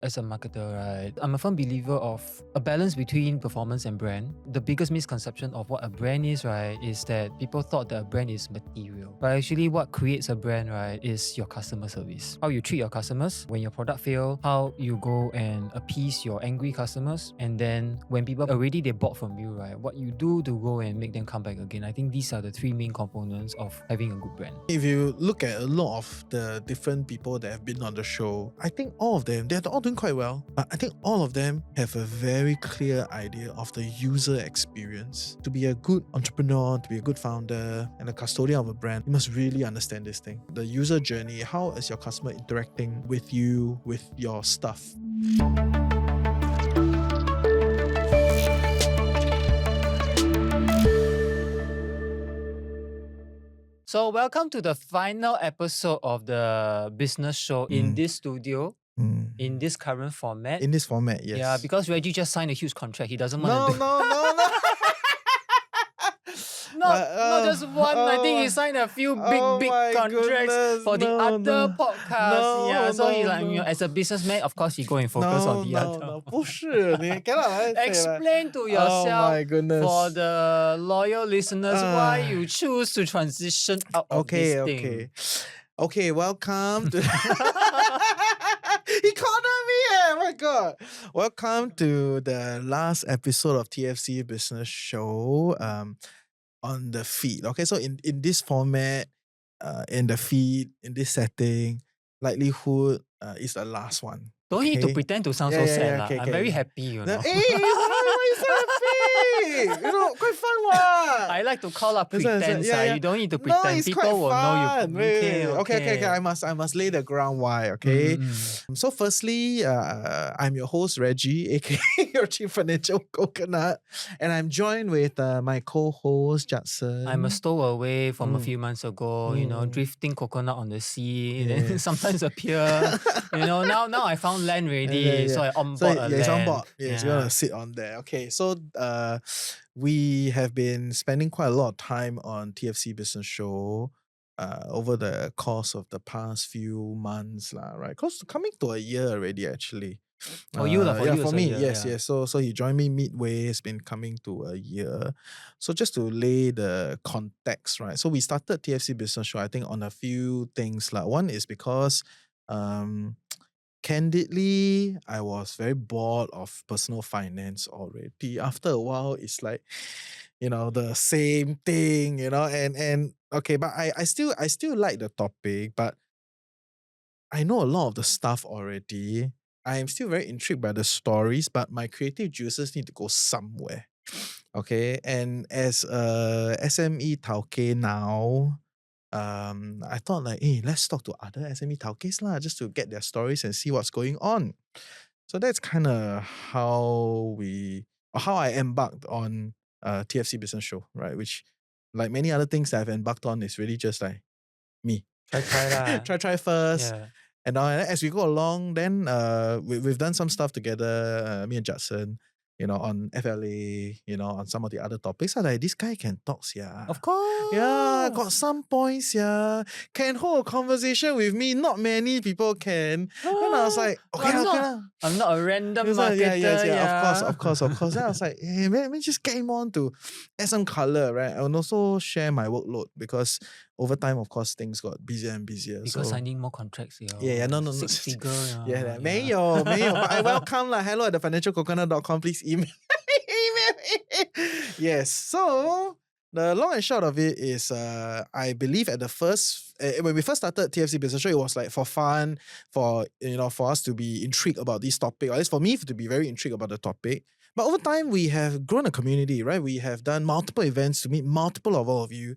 as a marketer, right, I'm a firm believer of a balance between performance and brand. The biggest misconception of what a brand is, right, is that people thought that a brand is material. But actually, what creates a brand, right, is your customer service. How you treat your customers when your product fail, how you go and appease your angry customers, and then when people already they bought from you, right, what you do to go and make them come back again. I think these are the three main components of having a good brand. If you look at a lot of the different people that have been on the show, I think all of them, they're all doing quite well. But I think all of them have a very clear idea of the user experience. To be a good entrepreneur, to be a good founder, and a custodian of a brand, you must really understand this thing. The user journey, how is your customer interacting with you, with your stuff? So welcome to the final episode of the business show in this studio, in this current format. In this format, yes. Yeah, because Reggie just signed a huge contract. He doesn't want No, to do... no. Not just one. I think he signed a few big contracts for the other podcast. So he's like, as a businessman, of course, he go and focus on the other. No, 不是, you cannot Explain to yourself my goodness. for the loyal listeners why you choose to transition out of this thing. Okay, welcome to... He cornered me, oh my god. Welcome to the last episode of TFC Business Show on the feed. Okay, so in this format, in the feed, in this setting, likelihood is the last one. Don't need to pretend to sound so sad. Okay. I'm very happy, you know. Hey, why are you so happy? You know, quite fun what? I like to call up pretense. You don't need to No, pretend. it's People quite will fun. know you. Okay. I must lay the ground why, okay? So firstly, I'm your host, Reggie, aka your Chief Financial Coconut. And I'm joined with my co-host, Judson. I'm a stowaway from a few months ago, you know, drifting coconut on the sea. Then sometimes appear. You know, now I found land already, so I onboard a land. It's on board. It's gonna sit on there. Okay, so we have been spending quite a lot of time on TFC Business Show over the course of the past few months, right? Close to coming to a year already, actually. For you, for me, yes. So he joined me midway. It's been coming to a year. So just to lay the context, right? So we started TFC Business Show, I think, on a few things. One is because candidly, I was very bored of personal finance already. After a while, it's like, you know, the same thing, you know, and okay, but I still like the topic, but I know a lot of the stuff already. I am still very intrigued by the stories, but my creative juices need to go somewhere. Okay, and as a SME Tauke now, I thought like, hey, let's talk to other SME Taukes lah, just to get their stories and see what's going on. So that's kind of how I embarked on TFC Business Show, right? Which, like many other things that I've embarked on, is really just like me. Try first. Yeah. And now as we go along, then we've done some stuff together, me and Judson, you know, on FLA, you know, on some of the other topics. I'm like, this guy can talk, yeah. Of course. Yeah, got some points, yeah. Can hold a conversation with me. Not many people can. Then I was like, okay. I'm not a random marketer. Yeah, of course. Then I was like, hey, let me just get him on to add some color, right? And also share my workload, because over time, of course, things got busier and busier. Because I need more contracts. No. 6 figure. 没有. But I welcome hello@thefinancialcoconut.com. Please email me. Yes. So the long and short of it is, I believe at the first, when we first started TFC Business Show, it was like for fun, for us to be intrigued about this topic, or at least for me to be very intrigued about the topic. But over time, we have grown a community, right? We have done multiple events to meet multiple of all of you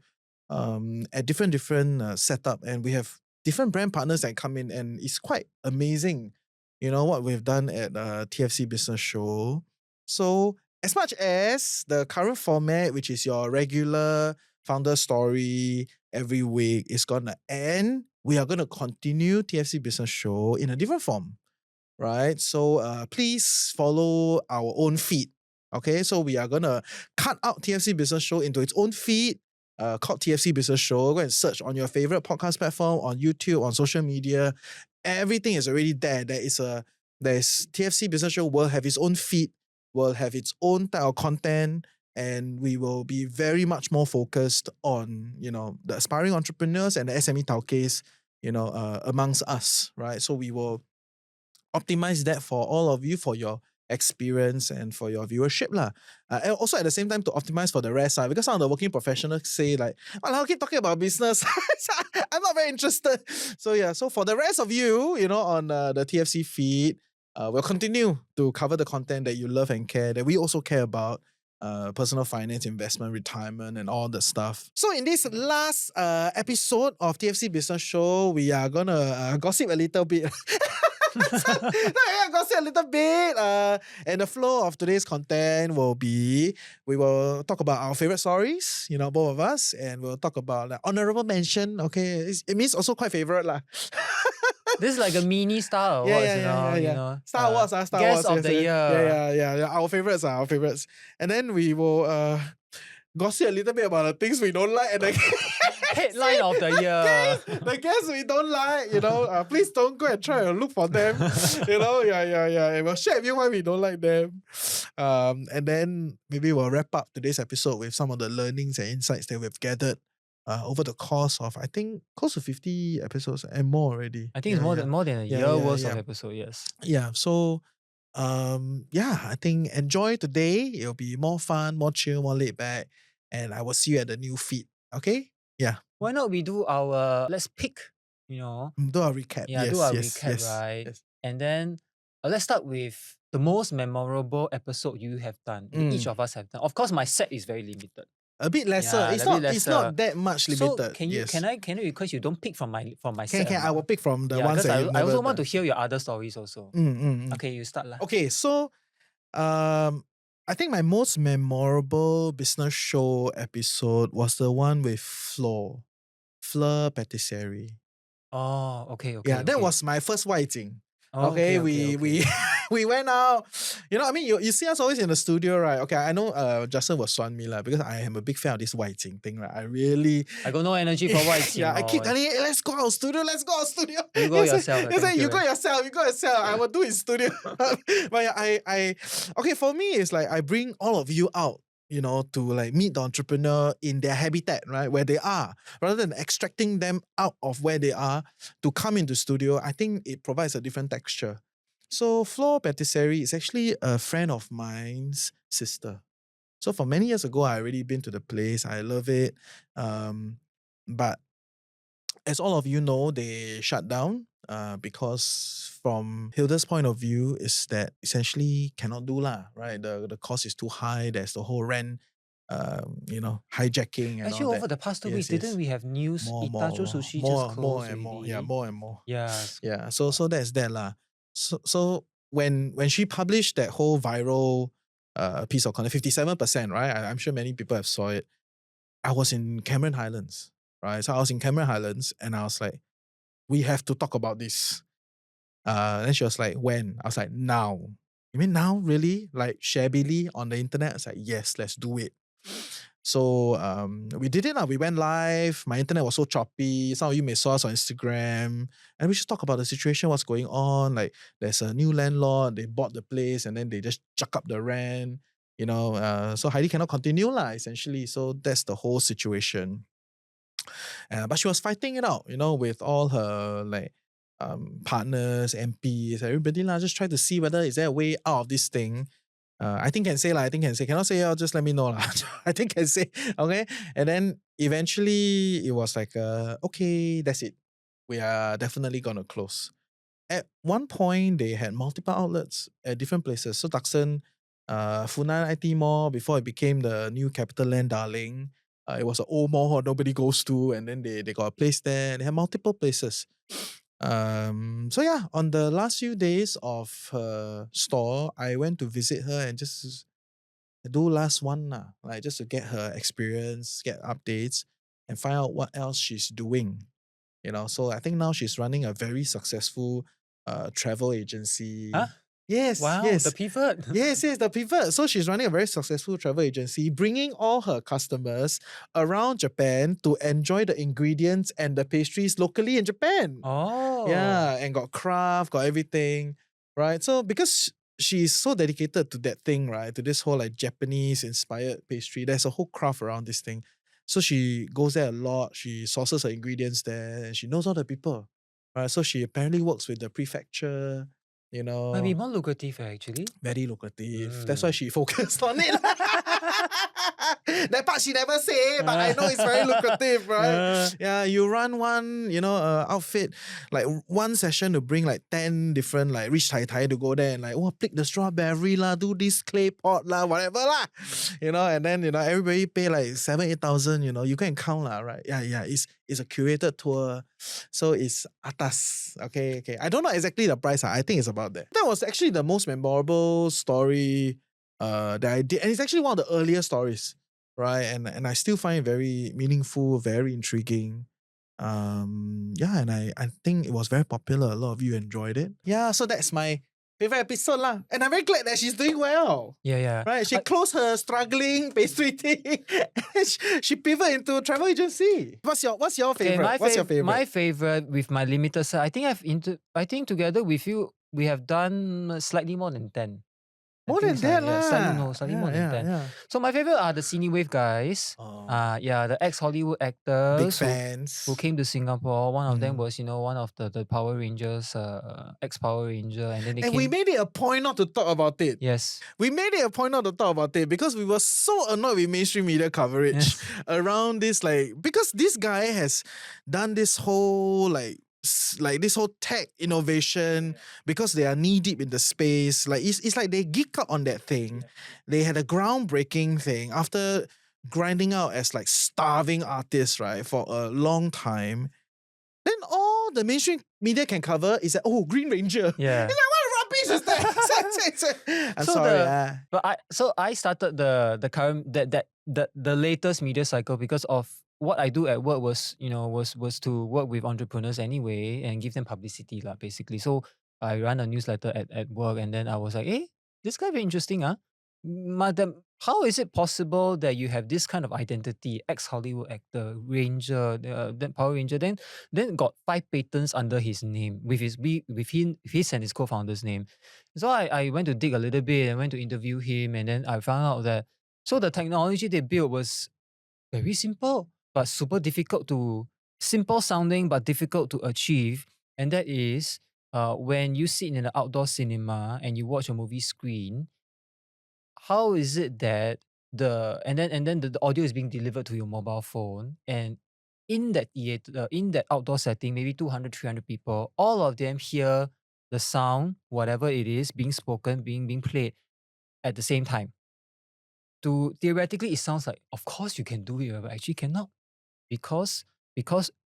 at different setup, and we have different brand partners that come in, and it's quite amazing, you know, what we've done at TFC Business Show. So as much as the current format, which is your regular founder story every week, is gonna end, we are gonna continue TFC Business Show in a different form, right? So please follow our own feed. Okay, so we are gonna cut out TFC Business Show into its own feed, called TFC Business Show. Go and search on your favorite podcast platform, on YouTube, on social media. Everything is already there. There is a there's TFC Business Show will have its own feed, will have its own type of content, and we will be very much more focused on, the aspiring entrepreneurs and the SME taukees, amongst us, right? So we will optimize that for all of you, for your experience and for your viewership lah. And also at the same time to optimize for the rest, because some of the working professionals say like, well, I'll keep talking about business. I'm not very interested. So yeah, so for the rest of you, on the TFC feed, we'll continue to cover the content that you love and care, that we also care about. Personal finance, investment, retirement, and all the stuff. So in this last episode of TFC Business Show, we are gonna gossip a little bit. Gossip a little bit. And the flow of today's content will be, we will talk about our favorite stories, both of us, and we'll talk about like honorable mention. Okay, it means also quite favorite lah. This is like a mini Star Awards, Star Awards, Star Guest Awards, of the year. Yeah. Our favorites. And then we will gossip a little bit about the things we don't like, and then Headline of the year. the guests we don't like, please don't go and try and look for them. Yeah. And we'll share with you why we don't like them. And then maybe we'll wrap up today's episode with some of the learnings and insights that we've gathered over the course of, I think, close to 50 episodes and more already. I think it's more than a year worth of episode, yes. Yeah, so I think enjoy today. It'll be more fun, more chill, more laid back, and I will see you at the new feed. Okay? Yeah. Why not we do our let's pick, Do our recap. Yeah, do our recap, right? Yes. And then let's start with the most memorable episode you have done. Each of us have done. Of course, my set is very limited. A bit lesser. Yeah, it's a not. bit It's lesser. not that much limited. So can I request you don't pick from my set? Can I will pick from the Yeah, ones because that I also want to hear your other stories also. Okay, you start lah. Okay, so I think my most memorable business show episode was the one with Fleur Patisserie. Oh, okay. Yeah, that okay. was my first 外景. Oh, Okay, okay. we went out. I mean, you see us always in the studio, right? Okay, I know Justin was swan me lah, because I am a big fan of this 外景 thing, right? I got no energy for 外景. Yeah, I keep telling you, hey, let's go out studio. You go yourself. He said, you go yourself. I will do in studio. But yeah, okay, for me, it's like I bring all of you out, to like meet the entrepreneur in their habitat, right? Where they are, rather than extracting them out of where they are to come into studio. I think it provides a different texture. So Fleur Patisserie is actually a friend of mine's sister. So for many years ago, I already been to the place. I love it. But as all of you know, they shut down because from Hilda's point of view is that essentially cannot do lah, right? The cost is too high. There's the whole rent, hijacking and Actually, all that. over the past 2 weeks, Yes. didn't we have news? Itacho Sushi just more closed and more. already. Yeah, more and more. Yes. Yeah, so that's that lah. So when she published that whole viral piece of content, 57%, right? I'm sure many people have saw it. I was in Cameron Highlands, right? So I was in Cameron Highlands and I was like, we have to talk about this. Then she was like, when? I was like, now. You mean now, really? Like shabbily on the internet? I was like, yes, let's do it. So we did it. We went live. My internet was so choppy. Some of you may saw us on Instagram. And we just talk about the situation, what's going on. Like there's a new landlord. They bought the place and then they just chuck up the rent. So Heidi cannot continue lah, essentially. So that's the whole situation. But she was fighting it out, with all her partners, MPs, everybody lah. Just try to see whether is there a way out of this thing. I think can say lah. Cannot say, just let me know lah. I think can say, okay. And then eventually it was like, okay, that's it. We are definitely gonna close. At one point, they had multiple outlets at different places. So Tucson, Funan IT Mall, before it became the new CapitaLand darling, it was an old mall nobody goes to, and then they got a place there. They had multiple places. So yeah, on the last few days of her store, I went to visit her and just do last one lah, like just to get her experience, get updates, and find out what else she's doing. So I think now she's running a very successful travel agency. Huh? Yes. Wow, yes. the pivot. Yes, the pivot. So she's running a very successful travel agency, bringing all her customers around Japan to enjoy the ingredients and the pastries locally in Japan. Oh. Yeah, and got craft, got everything. right? So because she's so dedicated to that thing, right? To this whole like Japanese inspired pastry, there's a whole craft around this thing. So she goes there a lot. She sources her ingredients there, and she knows all the people, right? So she apparently works with the prefecture, you Might be know, more lucrative actually. very lucrative. That's why she focused on it. Mm. That part she never say, but I know it's very lucrative, right? Yeah, you run one, outfit, like one session to bring like 10 different like rich tai tai to go there and like, pick the strawberry lah, do this clay pot lah, whatever lah. And then everybody pay like 7,000, 8,000, you can count lah, right? Yeah, it's a curated tour. So it's atas. Okay. I don't know exactly the price. I think it's about that. That was actually the most memorable story that I did. And it's actually one of the earlier stories, right? And I still find it very meaningful, very intriguing. And I think it was very popular. A lot of you enjoyed it. Yeah, so that's my favorite episode lah. And I'm very glad that she's doing well. Yeah. Right, she closed her struggling pastry thing. she pivot into travel agency. What's your favorite? What's your favorite? My favorite with my limited set, I think together with you, we have done slightly more than 10. More than that lah. Slightly more than 10. Yeah. So my favorite are the Cinewave guys. Oh. The ex-Hollywood actors. Big fans. Who came to Singapore. One of them was, one of the Power Rangers, ex-Power Ranger. And we made it a point not to talk about it. Yes. We made it a point not to talk about it because we were so annoyed with mainstream media coverage around this, because this guy has done this whole this whole tech innovation because they are knee deep in the space. Like it's like they geek out on that thing. They had a groundbreaking thing after grinding out as like starving artists, right, for a long time. Then all the mainstream media can cover is that Green Ranger. Yeah. It's like, what rubbish is that? I'm sorry. But I started the current the latest media cycle because of what I do at work was to work with entrepreneurs anyway and give them publicity lah, basically. So I run a newsletter at work, and then I was like, hey, this guy very interesting, Madam, how is it possible that you have this kind of identity, ex-Hollywood actor, Ranger, then Power Ranger, then got 5 patents under his name with his and his co-founder's name. So I went to dig a little bit and went to interview him, and then I found out that the technology they built was very simple but super difficult simple sounding but difficult to achieve, and that is when you sit in an outdoor cinema and you watch a movie screen. How is it that the audio is being delivered to your mobile phone, and in that theater, in that outdoor setting, maybe 200, 300 people, all of them hear the sound, whatever it is, being spoken, being played at the same time. Theoretically, it sounds like, of course you can do it, but actually cannot. Because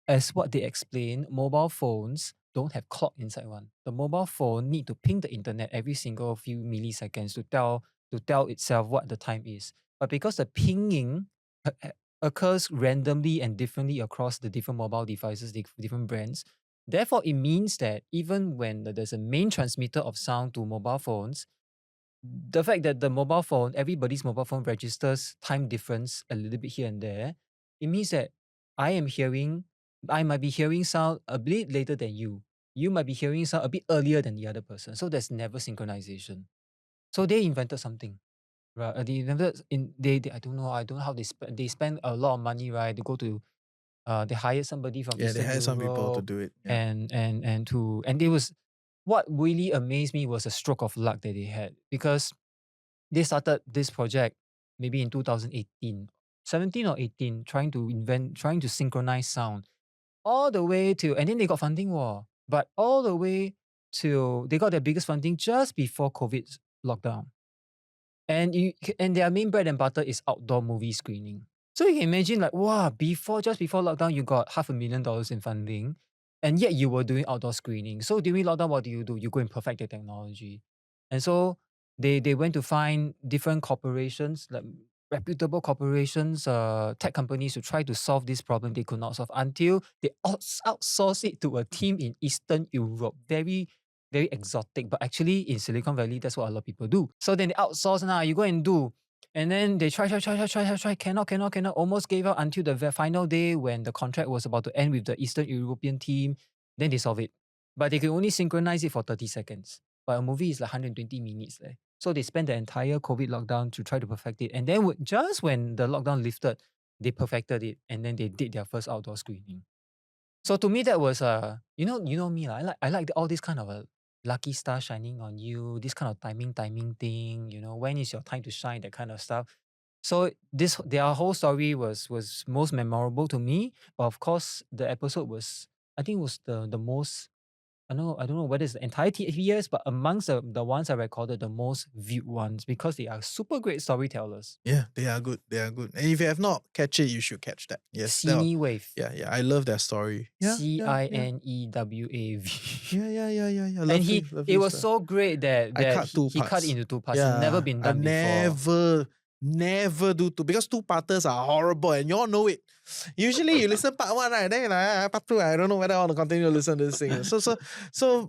as what they explain, mobile phones don't have clock inside one. The mobile phone need to ping the internet every single few milliseconds to tell itself what the time is. But because the pinging occurs randomly and differently across the different mobile devices, different brands, therefore it means that even when there's a main transmitter of sound to mobile phones, the fact that everybody's mobile phone registers time difference a little bit here and there, it means that I might be hearing sound a bit later than you. You might be hearing sound a bit earlier than the other person. So there's never synchronization. So they invented something. Right? I don't know how they spend a lot of money, right? They go to they hired somebody from Yeah, they Eastern hired some people to Europe, do it. Yeah. and it was, what really amazed me was a stroke of luck that they had, because they started this project maybe in 2018, 17 or 18, trying to synchronize sound all the way to, and then they got funding but all the way to they got their biggest funding just before COVID lockdown. And their main bread and butter is outdoor movie screening. So you can imagine, like, wow, just before lockdown, you got $500,000 in funding, and yet you were doing outdoor screening. So during lockdown, what do? You go and perfect the technology. And so they went to find different corporations, like reputable corporations, tech companies, to try to solve this problem they could not solve, until they outsource it to a team in Eastern Europe. Very, very exotic, but actually in Silicon Valley, that's what a lot of people do. So then they outsource, now you go and do. And then they try, cannot, almost gave up until the final day when the contract was about to end with the Eastern European team. Then they solve it. But they can only synchronize it for 30 seconds. but a movie is like 120 minutes. So they spent the entire COVID lockdown to try to perfect it. And then just when the lockdown lifted, they perfected it. And then they did their first outdoor screening. So to me, that was you know me, lah. I like all this kind of a lucky star shining on you, this kind of timing thing. When is your time to shine, that kind of stuff. So their whole story was most memorable to me. But of course, the episode was, I think, was the most. I don't know whether it's the entire years, but amongst the ones I recorded, the most viewed ones, because they are super great storytellers. Yeah, they are good. They are good. And if you have not catch it, you should catch that. Yes. Cine Wave. Yeah. I love their story. Yeah. CINEWAV. Yeah. And it was so great that I cut two he cut parts. into two parts. It's never been done before. Never do two, because two-parters are horrible and you all know it. Usually you listen part one, right? Then you're like, part two, I don't know whether I want to continue to listen to this thing. So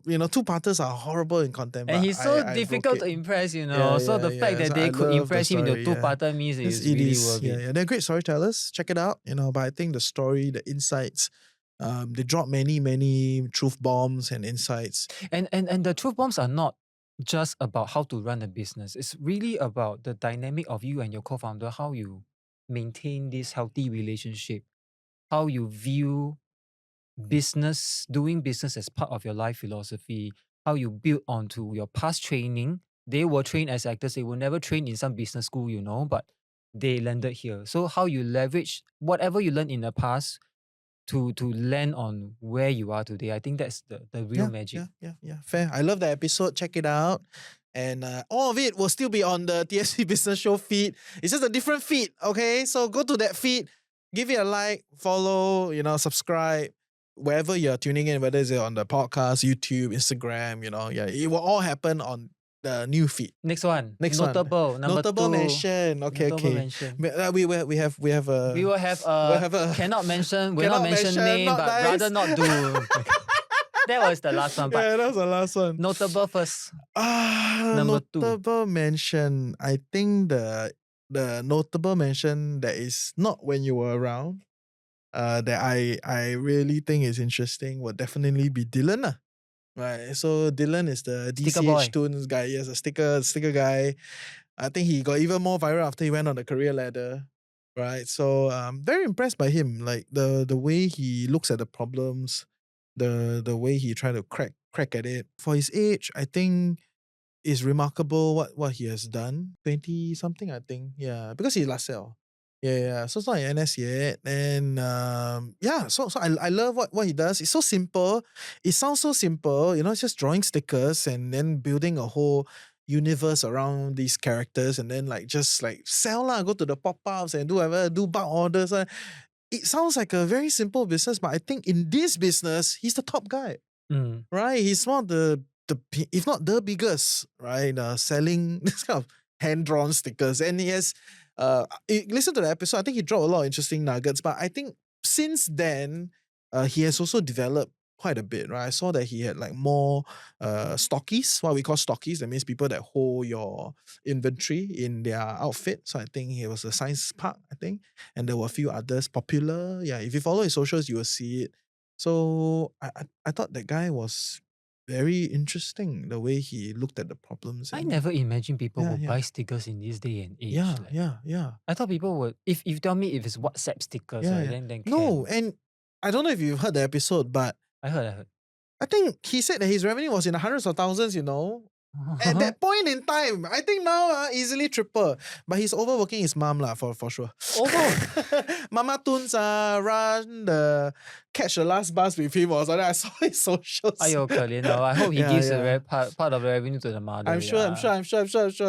two-parters are horrible in content. And but he's so I difficult to broke it. impress, Yeah, So the fact that So they I could love impress the him in the story, two-parter means it's It really is, worth it. Yeah, they're great storytellers. Check it out, but I think the story, the insights, they drop many truth bombs and insights. And the truth bombs are not just about how to run a business. It's really about the dynamic of you and your co-founder, how you maintain this healthy relationship, how you view doing business as part of your life philosophy, how you build onto your past training. They were trained as actors. They were never trained in some business school, but they landed here. So how you leverage whatever you learned in the past to land on where you are today. I think that's the real magic. Yeah. Fair. I love that episode. Check it out. And all of it will still be on the TFC Business Show feed. It's just a different feed, okay? So go to that feed, give it a like, follow, subscribe, wherever you're tuning in, whether it's on the podcast, YouTube, Instagram, it will all happen on the new feed. Next one. Notable. Number Notable 2. mention. Okay. Mention. We have a. We will have a cannot mention. Will not mention name, not but nice. rather not do. That was the last one. But Yeah, that was the last one. Notable first. Number 2. Notable mention. I think the notable mention that is not when you were around, that I really think is interesting would definitely be Dylan. Right. So Dylan is the Sticker boy. DCH Tunes guy. Yes, a sticker guy. I think he got even more viral after he went on the career ladder. Right. So very impressed by him. Like the way he looks at the problems, the way he tried to crack at it. For his age, I think is remarkable what he has done. 20 something, I think. Yeah. Because he's LaSalle. Yeah. So it's not in NS yet. And so I love what he does. It's so simple. It sounds so simple, it's just drawing stickers and then building a whole universe around these characters, and then just sell go to the pop-ups and do whatever, do bulk orders. It sounds like a very simple business, but I think in this business, he's the top guy. Right? He's one of the if not the biggest, right? Selling this kind of hand-drawn stickers. And he has listen to the episode, I think he dropped a lot of interesting nuggets, but I think since then he has also developed quite a bit, right? I saw that he had more stockies, what we call stockies. That means people that hold your inventory in their outfit. So I think he was a Science Park, I think, and there were a few others popular. Yeah, if you follow his socials, you will see it. So I thought that guy was very interesting, the way he looked at the problems. I never imagined people would buy stickers in this day and age. Yeah. I thought people would, if you tell me if it's WhatsApp stickers, then no, can. and I don't know if you've heard the episode, but I heard. I think he said that his revenue was in the hundreds of thousands, At that point in time. I think now easily triple. But he's overworking his mom for sure. Mama Tunes run the catch the last bus with him or something. I saw his socials. 哎呦，可怜哦. I hope he gives a part of the revenue to the mother. I'm sure.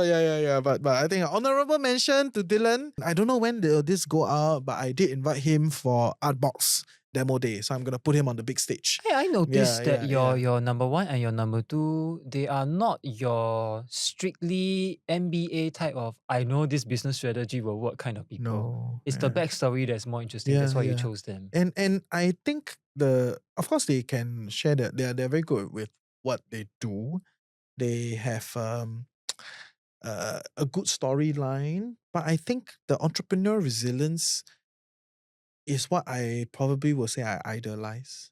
Yeah. But I think honorable mention to Dylan. I don't know when will this go out, but I did invite him for Artbox demo day, so I'm gonna put him on the big stage. Hey, I noticed that your number 1 and your number 2, they are not your strictly MBA type of I know this business strategy will work kind of people. No, it's the backstory that's more interesting. That's why you chose them. And I think of course they can share that they're very good with what they do. They have a good storyline, but I think the entrepreneur resilience is what I probably will say I idolize.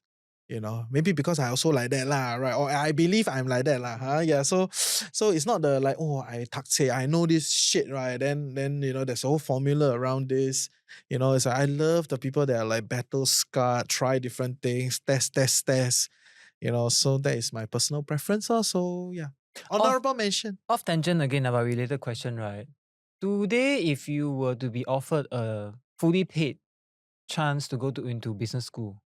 maybe because I also like that lah, right? Or I believe I'm like that lah, huh? Yeah, so it's not the like, oh, I know this shit, right? Then there's a whole formula around this. It's like I love the people that are like battle scarred, try different things, test. So that is my personal preference also. Yeah. Honorable mention. Off tangent again about related question, right? Today, if you were to be offered a fully paid chance to go into business school,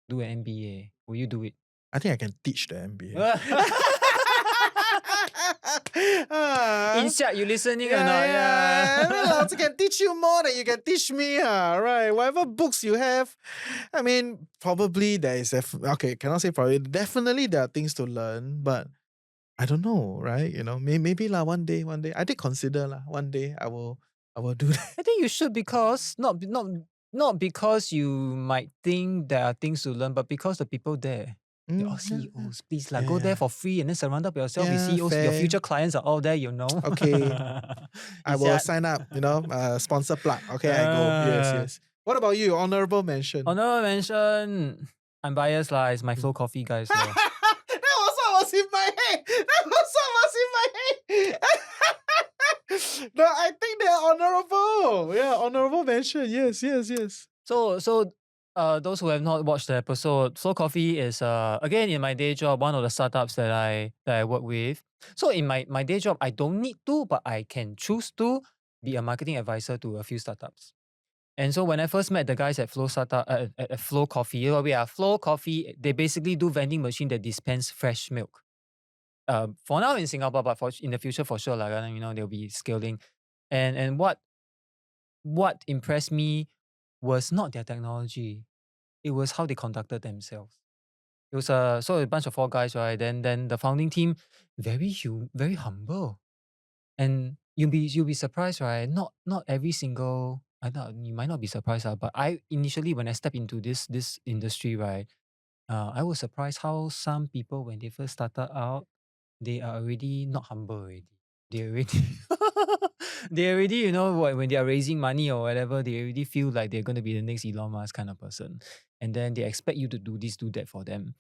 do an MBA, will you do it? I think I can teach the MBA. In short, you listening or Yeah, not? yeah. I also can teach you more than you can teach me, right? Whatever books you have, I mean, probably there is okay, cannot say probably. Definitely there are things to learn, but I don't know, right? Maybe one day. I did consider one day I will do that. I think you should, because not because you might think there are things to learn, but because the people there, they're all Yeah. CEOs. Please go Yeah. there for free and then surround up yourself with Yeah, CEOs. Your fair. future clients are all there, Okay. I will Isiat. sign up, sponsor plug. Okay, I go. Yes. What about you? Honorable mention. Honorable mention. I'm biased lah. It's my Flow Coffee guys. So. That was what was in my head. No, I think they're honorable. Yeah, honorable mention. Yes. So those who have not watched the episode, Flow Coffee is again in my day job, one of the startups that I work with. So in my day job, I don't need to, but I can choose to be a marketing advisor to a few startups. And so when I first met the guys at Flow Startup at Flow Coffee, Flow Coffee, they basically do vending machine that dispense fresh milk. For now in Singapore, but in the future for sure, they'll be scaling. And what impressed me was not their technology; it was how they conducted themselves. It was so a bunch of 4 guys, right? Then the founding team, very humble, and you'll be surprised, right? Not every single. I thought you might not be surprised, but I initially when I stepped into this industry, right, I was surprised how some people when they first started out, they are already not humble already. They already they already, when they are raising money or whatever, they already feel like they're going to be the next Elon Musk kind of person. And then they expect you to do this, do that for them.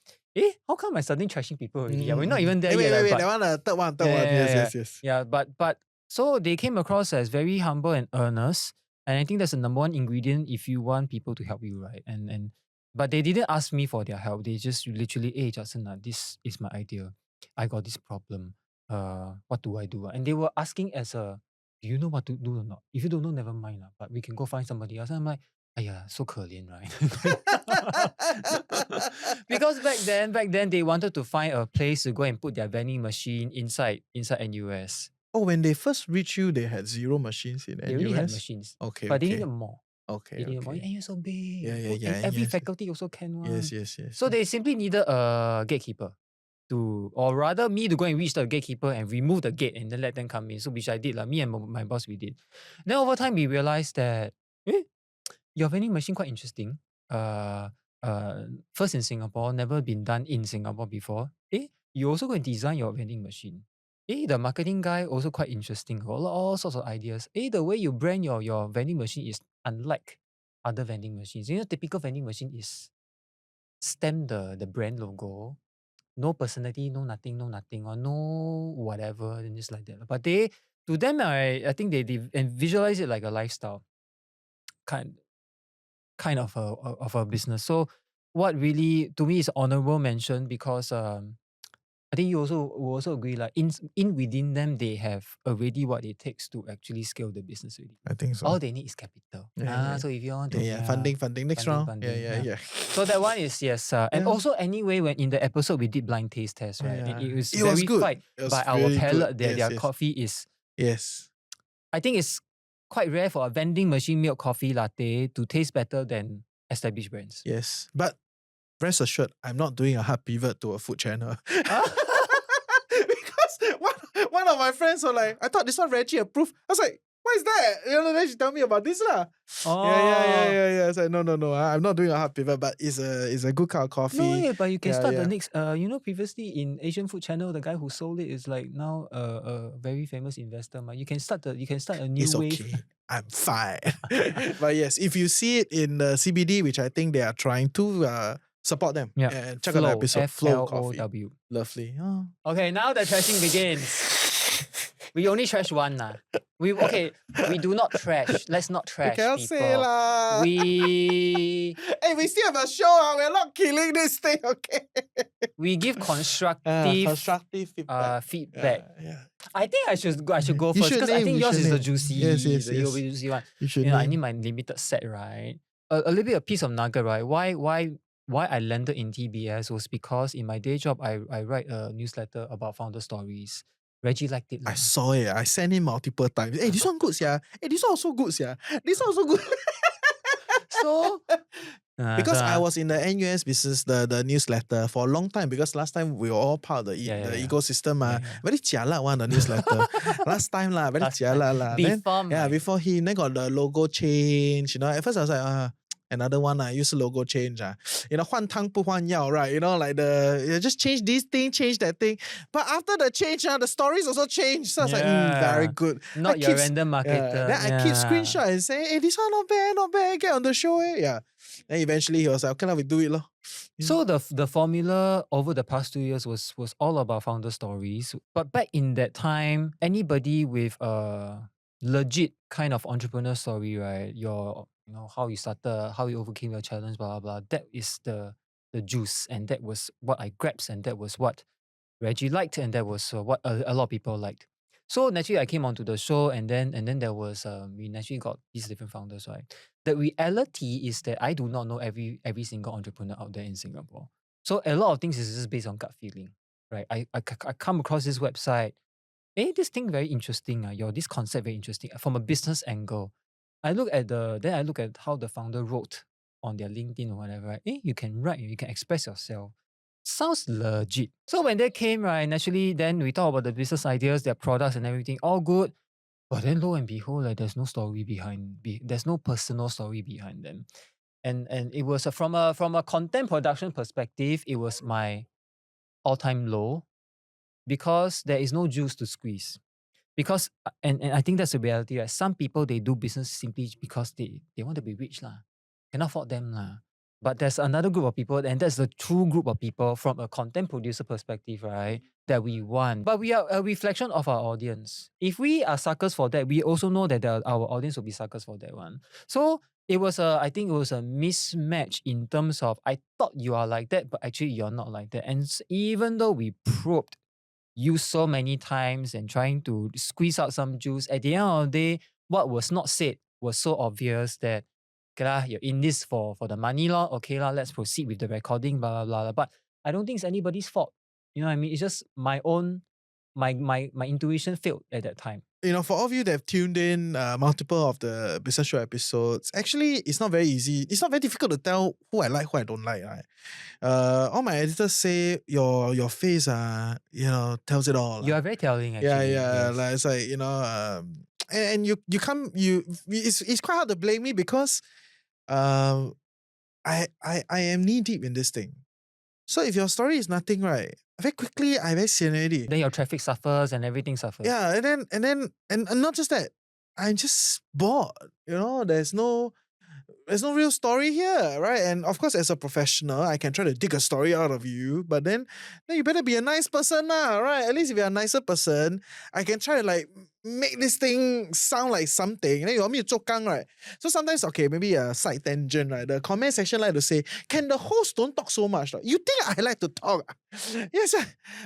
How come I starting trashing people already? Yeah, we're not even there yet. Wait. but- That one, third one. Yeah. Yes. Yeah, but so they came across as very humble and earnest. And I think that's the number one ingredient if you want people to help you, right? But they didn't ask me for their help. They just literally, hey Jackson, this is my idea. I got this problem. What do I do? And they were asking as a, do you know what to do or not? If you don't know, never mind. But we can go find somebody else. And I'm like, so 可怜, right? Because back then they wanted to find a place to go and put their vending machine inside NUS. Oh, when they first reached you, they had 0 machines in NUS? They already had machines. Okay. But they needed more. Okay. They needed more. And so big. Yeah. And every yes. faculty also can one. Yes. So they simply needed a gatekeeper or rather me to go and reach the gatekeeper and remove the gate and then let them come in. So which I did, me and my boss, we did. Then over time we realized that your vending machine quite interesting. First in Singapore, never been done in Singapore before. You also go and design your vending machine. The marketing guy also quite interesting. Got all sorts of ideas. The way you brand your vending machine is unlike other vending machines. Typical vending machine is stamp the brand logo, no personality, no nothing, or no whatever, and just like that. But to them, I think they and visualize it like a lifestyle kind of a business. So what really to me is honorable mention because I think you will also agree, like in within them they have already what it takes to actually scale the business already. I think so. All they need is capital. Yeah. So if you want to Funding next round. funding, Yeah. So that one is yes. And Yeah. also anyway, when in the episode we did blind taste test, right? Yeah. It was It was good. verified It was by our really palate good. that their Yes. coffee is. Yes. I think it's quite rare for a vending machine milk coffee latte to taste better than established brands. Yes. But rest assured, I'm not doing a hard pivot to a food channel. Because one of my friends were like, I thought this one Reggie approved. I was like, what is that? Then she tell me about this lah. Yeah. It's like, no. I'm not doing a hard pivot, but it's a good kind of coffee. No, but you can start the yeah. next. Previously in Asian Food Channel, the guy who sold it is like now a very famous investor. You can start a new It's wave. okay. I'm fine. But yes, if you see it in the CBD, which I think they are trying to support them. Yeah. And check out the episode. Flow Coffee. FLOW. Lovely. Oh. Okay, now the trashing begins. We only trash one nah. We do not trash. Let's not We trash cannot people. say lah. We Hey, we still have a show. We're not killing this thing, okay? we give constructive Constructive feedback. feedback. Yeah. I think I should go You first should because I name, think you yours should is the name. juicy, Yes, the juicy one. You should I name. need my limited set, right? A little bit of piece of nugget, right? Why I landed in TBS was because in my day job I write a newsletter about founder stories. Reggie liked it. I lah. saw it. I sent him multiple times. Hey, this one good, yeah. Hey, this one also good, yeah. This one also good. So Because so, I was in the NUS business, the newsletter for a long time, because last time we were all part of the ecosystem. Yeah. Very jialat one, the newsletter. Last time lah, very Last time. jialat lah. Then, Before before him, then got the logo change. At first I was like, another one, use logo change. 换汤不换药, right? Like just change this thing, change that thing. But after the change, the stories also change. So I was like, very good. Not your random marketer. Then I keep screenshot and say, hey, this one not bad, get on the show, Yeah. Then eventually he was like, okay, we do it. So the formula over the past 2 years was all about founder stories. But back in that time, anybody with a legit kind of entrepreneur story, right? How you started, how you overcame your challenge, blah, blah, blah. That is the juice. And that was what I grabbed. And that was what Reggie liked. And that was what a lot of people liked. So naturally, I came onto the show, and then there was we naturally got these different founders, right? The reality is that I do not know every single entrepreneur out there in Singapore. So a lot of things is just based on gut feeling, right? I come across this website, this thing very interesting. This concept very interesting from a business angle. I look at how the founder wrote on their LinkedIn or whatever, right? You can write, you can express yourself. Sounds legit. So when they came, right, naturally, then we talk about the business ideas, their products and everything, all good. But then lo and behold, there's no story there's no personal story behind them. And it was from a content production perspective, it was my all-time low because there is no juice to squeeze. Because and I think that's the reality, right? Some people, they do business simply because they want to be rich lah. Cannot afford them lah. But there's another group of people, and that's the true group of people from a content producer perspective, right? That we want. But we are a reflection of our audience. If we are suckers for that, we also know that our audience will be suckers for that one. So I think it was a mismatch in terms of, I thought you are like that, but actually you're not like that. And even though we probed you so many times and trying to squeeze out some juice, at the end of the day, what was not said was so obvious that, okay lah, you're in this for the money lah. Okay lah, let's proceed with the recording, blah, blah, blah. But I don't think it's anybody's fault. You know what I mean? It's just my own, my intuition failed at that time. For all of you that have tuned in multiple of the Business Show episodes, actually, it's not very easy. It's not very difficult to tell who I like, who I don't like. Right? All my editors say your face, tells it all. You are very telling, actually. Yeah. Yes. Like, it's like, and it's quite hard to blame me because I am knee deep in this thing. So if your story is nothing, right, very quickly I very sian already. Then your traffic suffers and everything suffers. Yeah, and not just that, I'm just bored. There's no real story here, right? And of course, as a professional, I can try to dig a story out of you, but then you better be a nice person, right? At least if you're a nicer person, I can try to like make this thing sound like something. Then you want me to zokang, right? So sometimes, okay, maybe a side tangent, right? The comment section like to say, can the host don't talk so much? You think I like to talk? Yes.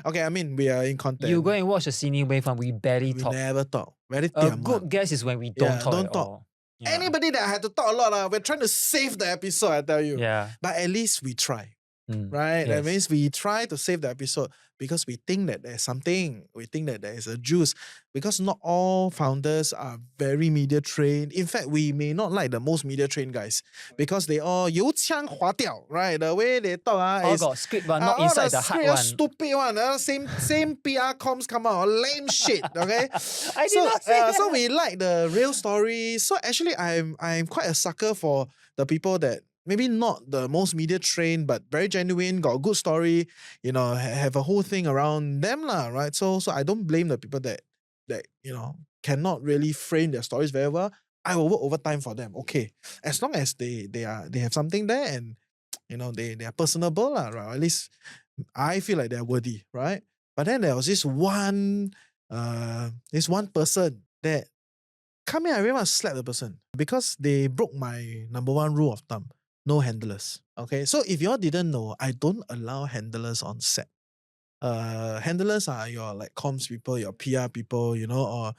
Okay, I mean, we are in content. You go and watch the Cine Wave and we barely talk. We never talk. Very A good guess is when we don't talk at all. Yeah. Anybody that had to talk a lot, we're trying to save the episode, I tell you. Yeah. But at least we try. Right? Yes. That means we try to save the episode because we think that there's something. We think that there is a juice. Because not all founders are very media trained. In fact, we may not like the most media trained guys because they all 油腔滑调, right? The way they talk all is got script, but not inside the heart one. Stupid one. Same PR comms come out. Lame shit. Okay. I did not say that. So we like the real story. So actually, I'm quite a sucker for the people that maybe not the most media trained, but very genuine, got a good story, have a whole thing around them, right? So I don't blame the people that cannot really frame their stories very well. I will work overtime for them. Okay. As long as they have something there and they are personable, lah, right? Or at least I feel like they're worthy, right? But then there was this one person that come here, I really want to slap the person because they broke my number one rule of thumb: no handlers. Okay, so if y'all didn't know, I don't allow handlers on set. Handlers are your like comms people, your PR people, or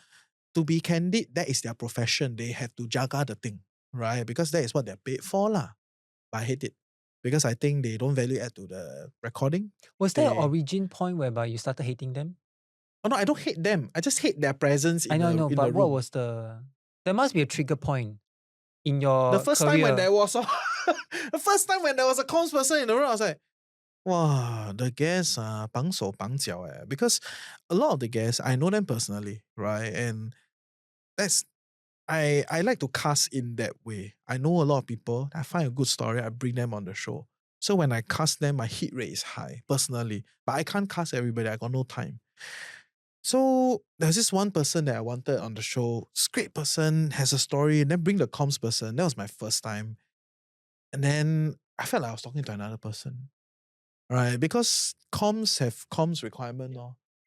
to be candid, that is their profession. They have to jaga the thing, right? Because that is what they're paid for, lah. But I hate it because I think they don't value add to the recording. Was there an They, origin point whereby you started hating them? oh no, I don't hate them. I just hate their presence I in know, I the know, in the but what room. was there must be a trigger point in The your first time when career. there was the first time when there was a comms person in the room, I was like, wow, the guests are 绑手绑脚 because a lot of the guests, I know them personally, right? And that's I like to cast in that way. I know a lot of people. I find a good story. I bring them on the show. So when I cast them, my hit rate is high personally. But I can't cast everybody. I got no time. So there's this one person that I wanted on the show. This great person, has a story, and then bring the comms person. That was my first time. And then I felt like I was talking to another person. Right, because comms have comms requirement.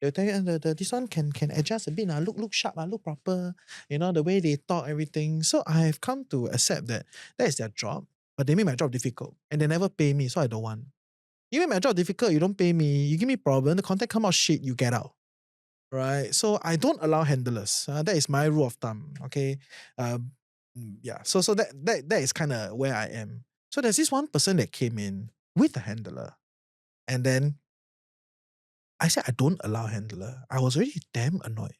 They'll tell you this one can adjust a bit. Look sharp, look proper. The way they talk, everything. So I've come to accept that is their job, but they make my job difficult. And they never pay me, so I don't want. You make my job difficult, you don't pay me, you give me problem, the content come out shit, you get out. Right? So I don't allow handlers. That is my rule of thumb. Okay. Yeah. So that is kind of where I am. So there's this one person that came in with a handler. And then I said, I don't allow handler. I was already damn annoyed.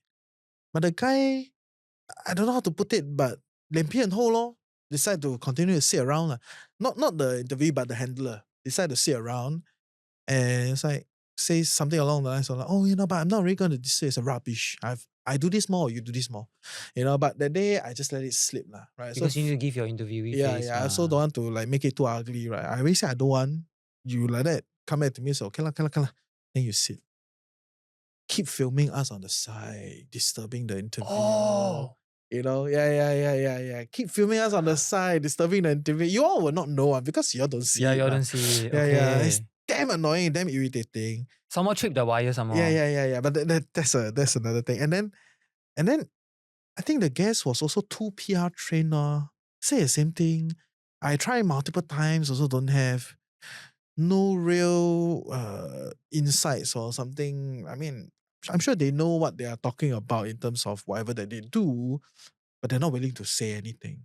But the guy, I don't know how to put it, but 脸皮很厚 lor, decided to continue to sit around. Not the interview, but the handler decided to sit around. And it's like, say something along the lines of like, oh, but I'm not really going to say it's a rubbish. I do this more, or you do this more. But that day, I just let it slip. Right? Because you need to give your interviewee face. I also don't want to like make it too ugly, right? I already said I don't want. You like that, come back to me, so okay lah. Then you sit. Keep filming us on the side, disturbing the interview. Oh. Yeah. Keep filming us on the side, disturbing the interview. You all will not know because you all don't see Yeah, it. you all don't see it. Yeah. Okay. It's damn annoying, damn irritating. Someone tripped the wire somehow. Yeah. But that's another thing. And then I think the guest was also too PR trained. Say the same thing. I tried multiple times, also don't have no real insights or something. I mean, I'm sure they know what they are talking about in terms of whatever that they do, but they're not willing to say anything.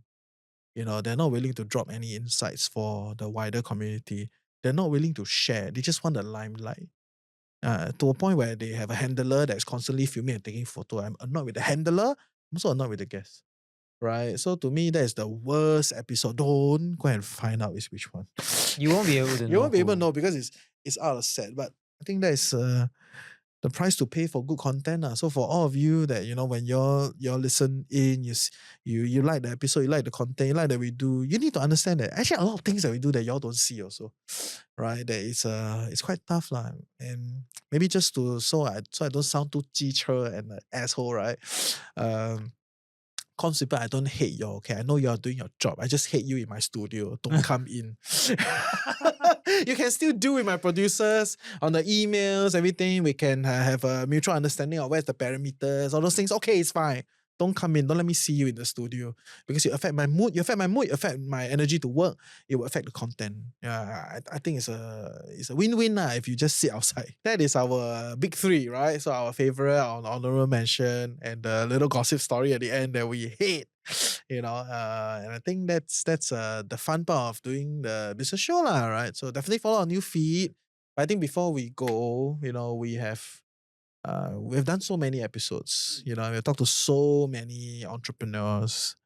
They're not willing to drop any insights for the wider community. They're not willing to share. They just want the limelight. To a point where they have a handler that's constantly filming and taking photo. I'm annoyed with the handler. I'm also annoyed with the guest. Right? So to me, that is the worst episode. Don't go and find out which one. You won't be able to know. You won't be able to who. know because it's out of set. But I think that is the price to pay for good content. So for all of you that, when you're listen in, you like the episode, you like the content, you like that we do, you need to understand that actually a lot of things that we do that y'all don't see also. Right? That it's quite tough. And maybe just so I don't sound too teacher and an asshole, right? Comms people, I don't hate you, okay? I know you're doing your job. I just hate you in my studio. Don't come in. You can still do with my producers on the emails, everything. We can have a mutual understanding of where's the parameters, all those things. Okay, it's fine. Don't come in. Don't let me see you in the studio because you affect my mood. You affect my mood. You affect my energy to work. It will affect the content. Yeah, I think it's a win-win if you just sit outside. That is our big three, right? So our favorite, our honorable mention, and the little gossip story at the end that we hate. And I think that's the fun part of doing the business show, right? So definitely follow our new feed. But I think before we go, we've done so many episodes. We've talked to so many entrepreneurs.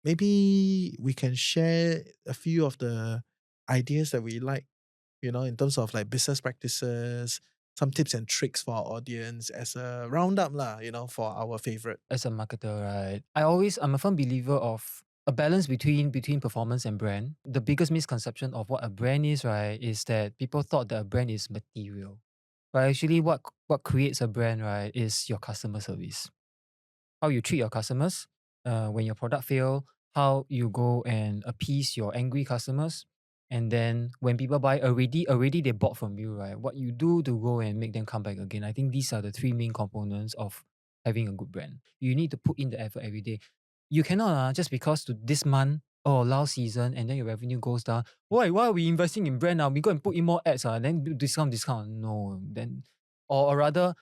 Maybe we can share a few of the ideas that we like, in terms of like business practices, some tips and tricks for our audience as a roundup, for our favorite. As a marketer, right? I'm a firm believer of a balance between performance and brand. The biggest misconception of what a brand is, right, is that people thought that a brand is material. But actually what creates a brand, right, is your customer service. How you treat your customers, when your product fail, how you go and appease your angry customers, And then when people buy already they bought from you, right? What you do to go and make them come back again. I think these are the three main components of having a good brand. You need to put in the effort every day. You cannot just because to this month or last season and then your revenue goes down. Why are we investing in brand now? We go and put in more ads, then do discount. No, then or rather,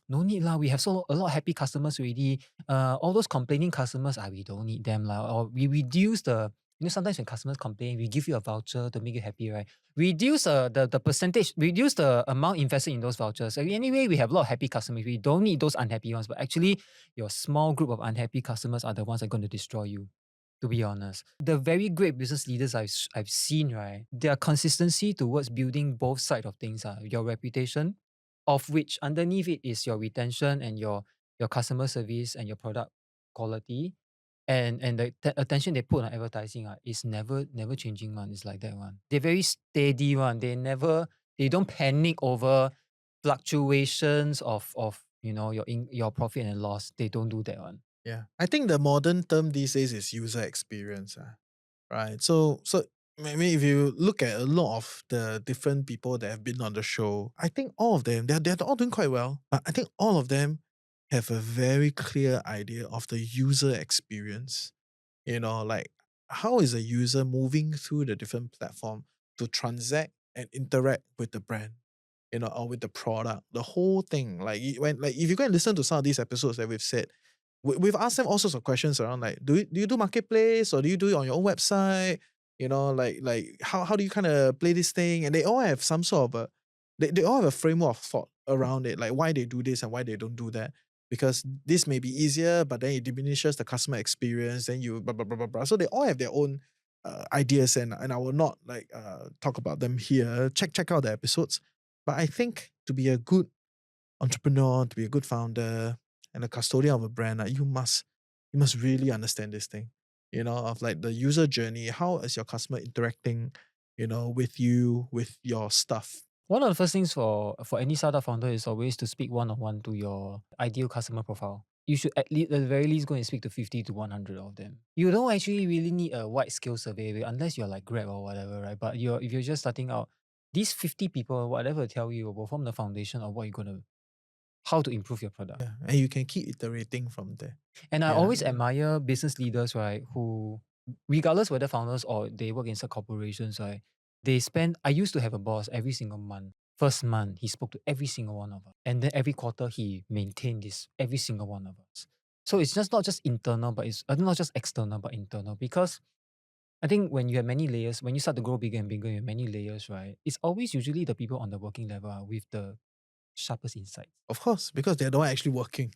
no need lah. We have a lot of happy customers already. All those complaining customers, we don't need them lah. Or we reduce the sometimes when customers complain, we give you a voucher to make you happy, right? Reduce the percentage, reduce the amount invested in those vouchers. Anyway, we have a lot of happy customers. We don't need those unhappy ones. But actually, your small group of unhappy customers are the ones that are going to destroy you, to be honest. The very great business leaders I've seen, right? Their consistency towards building both sides of things are your reputation, of which underneath it is your retention and your customer service and your product quality and the attention they put on advertising is never changing one. It's like that one. They're very steady one. They don't panic over fluctuations of your profit and loss. They don't do that one. Yeah. I think the modern term these days is user experience. Right. So maybe if you look at a lot of the different people that have been on the show, I think all of them, they're all doing quite well. But I think all of them have a very clear idea of the user experience. Like how is a user moving through the different platform to transact and interact with the brand, or with the product, the whole thing. Like if you go and listen to some of these episodes that we've said, we've asked them all sorts of questions around like, do you do marketplace or do you do it on your own website? Like how do you kind of play this thing? And they all have some sort of they all have a framework of thought around it, like why they do this and why they don't do that. Because this may be easier, but then it diminishes the customer experience. Then you blah blah blah blah blah. So they all have their own ideas, and I will not talk about them here. Check out the episodes. But I think to be a good entrepreneur, to be a good founder, and a custodian of a brand, you must really understand this thing, of like the user journey. How is your customer interacting, with you, with your stuff? One of the first things for any startup founder is always to speak one-on-one to your ideal customer profile. You should at the very least go and speak to 50 to 100 of them. You don't actually really need a wide scale survey unless you're like Grab or whatever, right? But if you're just starting out, these 50 people, whatever tell you, will form the foundation of how to improve your product. Yeah, and you can keep iterating from there. And I Yeah, always yeah. admire business leaders, right, who, regardless whether founders or they work inside corporations, right, I used to have a boss every single month. First month, he spoke to every single one of us. And then every quarter, he maintained this, every single one of us. So it's just not just internal, but it's not just external, but internal. Because I think when you have many layers, when you start to grow bigger and bigger, you have many layers, right? It's always usually the people on the working level with the sharpest insights. Of course, because they're the one actually working.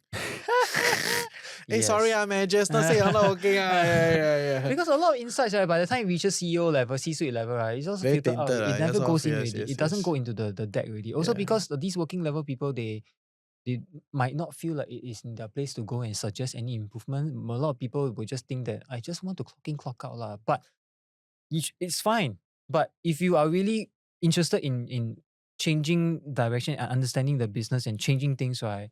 Hey, Yes. sorry, managers, not say I'm not working. Yeah. Because a lot of insights, right, by the time it reaches CEO level, C-suite level, right, it's also Very filtered out. tainted, It never yes, goes in yes, already. yes, It doesn't yes. go into the deck already. Also Yeah. because these working level people, they might not feel like it is in their place to go and suggest any improvement. A lot of people will just think that I just want to clock in, clock out lah. But it's fine. But if you are really interested in changing direction and understanding the business and changing things, right,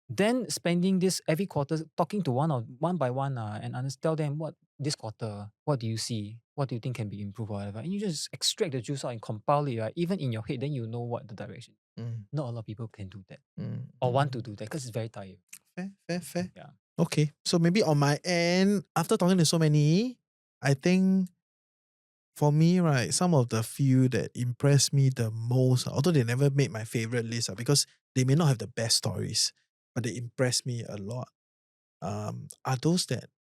then spending this every quarter talking to one by one and tell them what this quarter, what do you see? What do you think can be improved or whatever? And you just extract the juice out and compile it, right? Even in your head, then you know what the direction. Not a lot of people can do that or want to do that because it's very tired. Fair. Yeah. Okay, so maybe on my end, after talking to so many, I think for me, right, some of the few that impressed me the most, although they never made my favorite list, because they may not have the best stories, but they impressed me a lot, are those that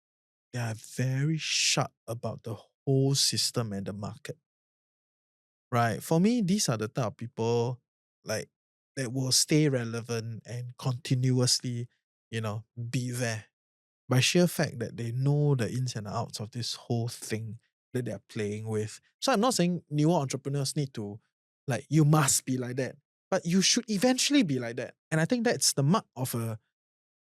they are very sharp about the whole system and the market. Right. For me, these are the type of people like that will stay relevant and continuously, be there by sheer fact that they know the ins and outs of this whole thing that they're playing with. So I'm not saying newer entrepreneurs need to, like, you must be like that, but you should eventually be like that. And I think that's the mark of a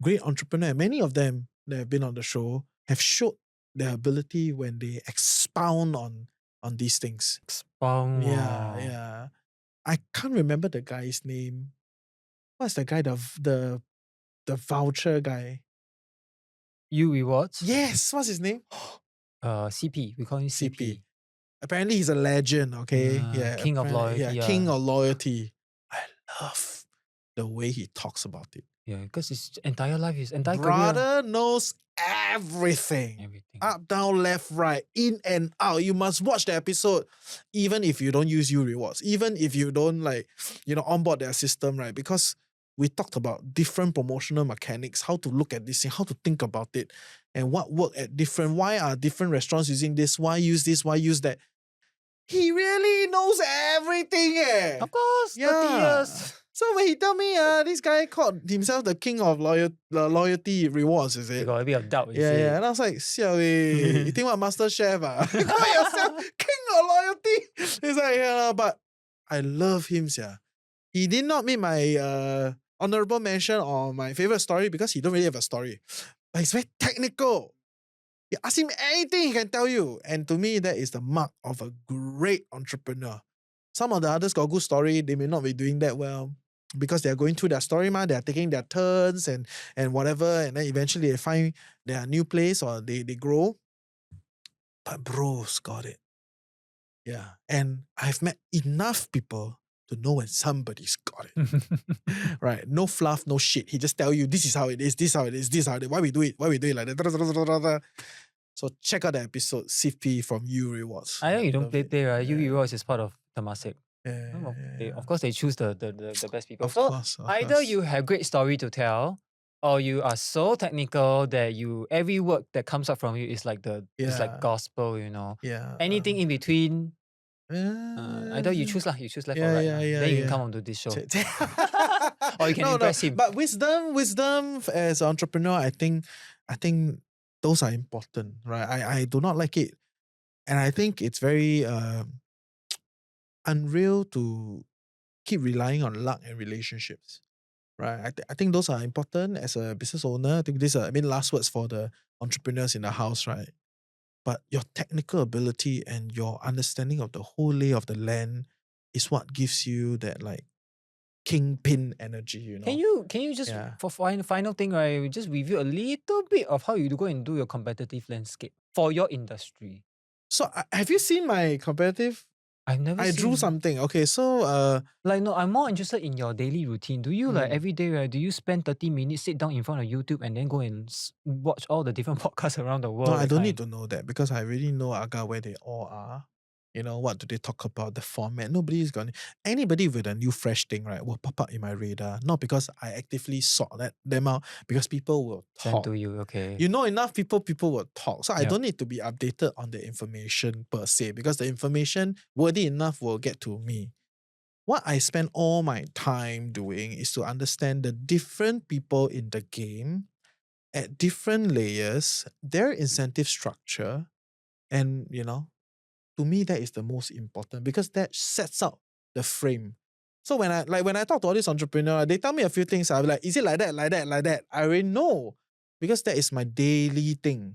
great entrepreneur. Many of them that have been on the show have showed their ability when they expound on these things. Expound. Yeah. I can't remember the guy's name. What's the guy, the voucher guy? You rewards? Yes, what's his name? CP. We call him CP. CP. Apparently he's a legend, okay? King of loyalty. King of loyalty. I love the way he talks about it. Yeah, because his entire life, his entire career. Brother knows everything. Everything. Up, down, left, right, in and out. You must watch the episode, even if you don't use U rewards, even if you don't onboard their system, right? Because we talked about different promotional mechanics, how to look at this thing, how to think about it, and what work at different. Why are different restaurants using this? Why use this? Why use that? He really knows everything, eh? Of course, 30 years. So when he tell me, this guy called himself the king of loyalty rewards, is You it? got a bit of doubt, Yeah. And I was like, siao eh, you think what, Master Chef? You call yourself king of loyalty? It's like, yeah, but I love him, sia. He did not meet my honorable mention or my favorite story because he don't really have a story. But he's very technical. You ask him anything, he can tell you. And to me, that is the mark of a great entrepreneur. Some of the others got good story, they may not be doing that well because they're going through their story, they're taking their turns and whatever, and then eventually they find their new place or they grow. But bro's got it. Yeah. And I've met enough people to know when somebody's got it. Right? No fluff, no shit. He just tell you this is how it is, this is how it is, this is how it is, why we do it like that. So check out the episode CP from U Rewards. I know you don't love play, it. right? U rewards is part of Temasek. Yeah. Of course, they choose the best people. Of So course. either you have great story to tell, or you are so technical that every work that comes up from you is like it's like gospel, Yeah. Anything in between, either you choose left or right. Then you can come onto this show. Or you can impress him. But wisdom as an entrepreneur, I think those are important, right? I do not like it. And I think it's very unreal to keep relying on luck and relationships, right? I think those are important as a business owner. I think these are, last words for the entrepreneurs in the house, right? But your technical ability and your understanding of the whole lay of the land is what gives you that like kingpin energy, Can you just for final thing, right? Just review a little bit of how you go and do your competitive landscape for your industry. So have you seen my competitive? I've never I drew something. Okay, so no, I'm more interested in your daily routine. Do you like every day, right? Do you spend 30 minutes, sit down in front of YouTube and then go and watch all the different podcasts around the world? no, I don't need to know that because I really know Aga where they all are. What do they talk about, the format? Anybody with a new fresh thing, right, will pop up in my radar. Not because I actively sought them out, because people will Send talk. to you, okay. Enough people will talk. So I don't need to be updated on the information per se, because the information worthy enough will get to me. What I spend all my time doing is to understand the different people in the game at different layers, their incentive structure, and to me, that is the most important because that sets out the frame. So when I talk to all these entrepreneurs, they tell me a few things. I'm like, is it like that, like that, like that? I already know because that is my daily thing.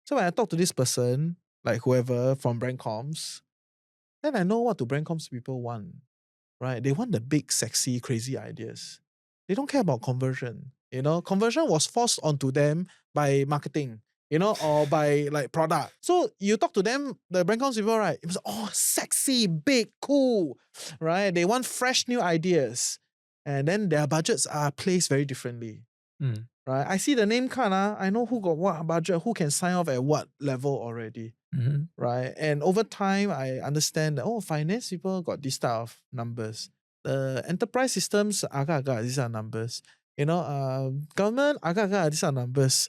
So when I talk to this person, like whoever from brand comms, then I know what do brand comms people want, right? They want the big, sexy, crazy ideas. They don't care about conversion. Conversion was forced onto them by marketing. Or by like product. So you talk to them, the brand comms people, right? It was sexy, big, cool, right? They want fresh new ideas. And then their budgets are placed very differently. Right? I see the name card, I know who got what budget, who can sign off at what level already. Right? And over time, I understand that, finance people got this type of numbers. The enterprise systems, agak-agak, these are numbers. Government, agak-agak, these are numbers.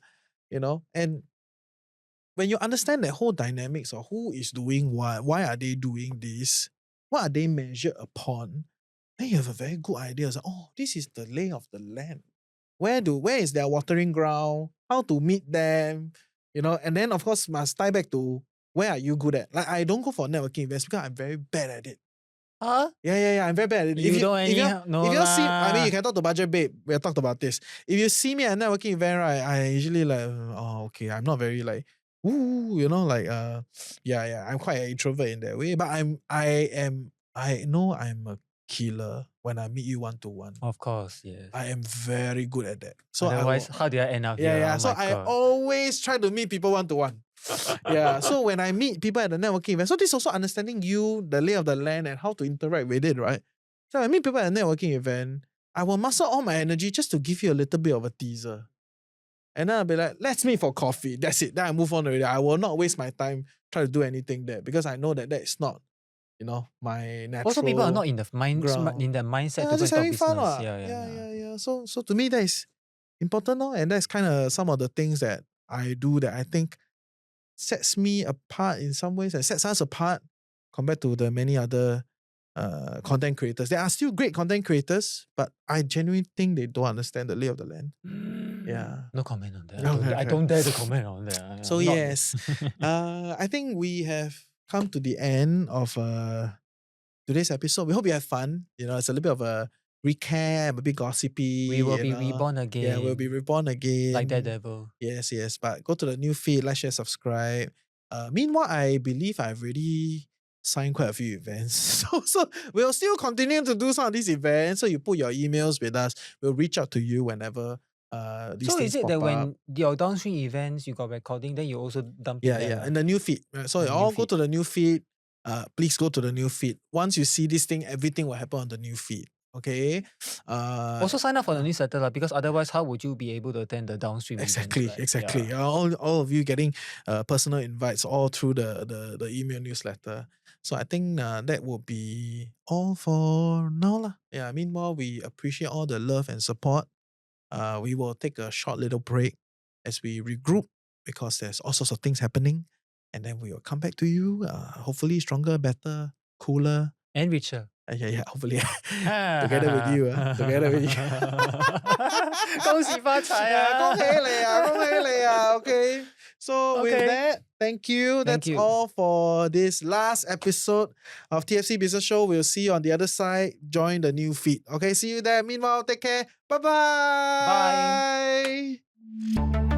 And when you understand that whole dynamics of who is doing what, why are they doing this, what are they measured upon, then you have a very good idea. It's like, this is the lay of the land. Where is their watering ground? How to meet them? And then of course must tie back to where are you good at. Like I don't go for networking events because I'm very bad at it. Huh? Yeah, I'm very bad at it. You don't no if you see, lah. you can talk to Budget Babe. We have talked about this. If you see me at a networking event, right, I usually like, okay, I'm not very like, I'm quite an introvert in that way. But I know I'm a killer when I meet you one-to-one. Of course, yes. I am very good at that. So otherwise, how did I end up here? Yeah. Oh So my I God. always try to meet people one-to-one. Yeah. So when I meet people at the networking event, so this is also understanding you, the lay of the land, and how to interact with it, right? So I meet people at a networking event, I will muster all my energy just to give you a little bit of a teaser. And then I'll be like, let's meet for coffee. That's it. Then I move on already. I will not waste my time trying to do anything there because I know that is not, my natural. Also, people are not in the ground. in the mindset Yeah, to go and just talk having business. fun. Yeah. So to me, that is important, and that's kind of some of the things that I do that I think sets me apart in some ways and sets us apart compared to the many other content creators. There are still great content creators, but I genuinely think they don't understand the lay of the land. Yeah. No comment on that. Okay, I don't dare to comment on that. So Not- yes, I think we have come to the end of today's episode. We hope you have fun. It's a little bit of a recap, a bit gossipy. we will be reborn again. Yeah, we'll be reborn again. like Daredevil. Yes. But go to the new feed, like, share, subscribe. Meanwhile, I believe I've already signed quite a few events. So we'll still continue to do some of these events. So you put your emails with us. We'll reach out to you whenever these So things is it pop that up. when your downstream events you got recording, then you also dump it there? Yeah, in the new feed. So The new all go feed. to the new feed. Please go to the new feed. Once you see this thing, everything will happen on the new feed. Okay. Also sign up for the newsletter because otherwise, how would you be able to attend the downstream Exactly. events? Right? Yeah. All of you getting personal invites all through the email newsletter. So I think that will be all for now lah. Yeah. Meanwhile, we appreciate all the love and support. We will take a short little break as we regroup because there's all sorts of things happening, and then we will come back to you. Hopefully, stronger, better, cooler. And richer. Yeah, hopefully. Together with you. 恭喜发财啊！恭喜你啊 Okay. So with Okay. that, thank you. Thank That's you. all for this last episode of TFC Business Show. We'll see you on the other side. Join the new feed. Okay, see you there. Meanwhile, take care. Bye-bye. Bye. Bye.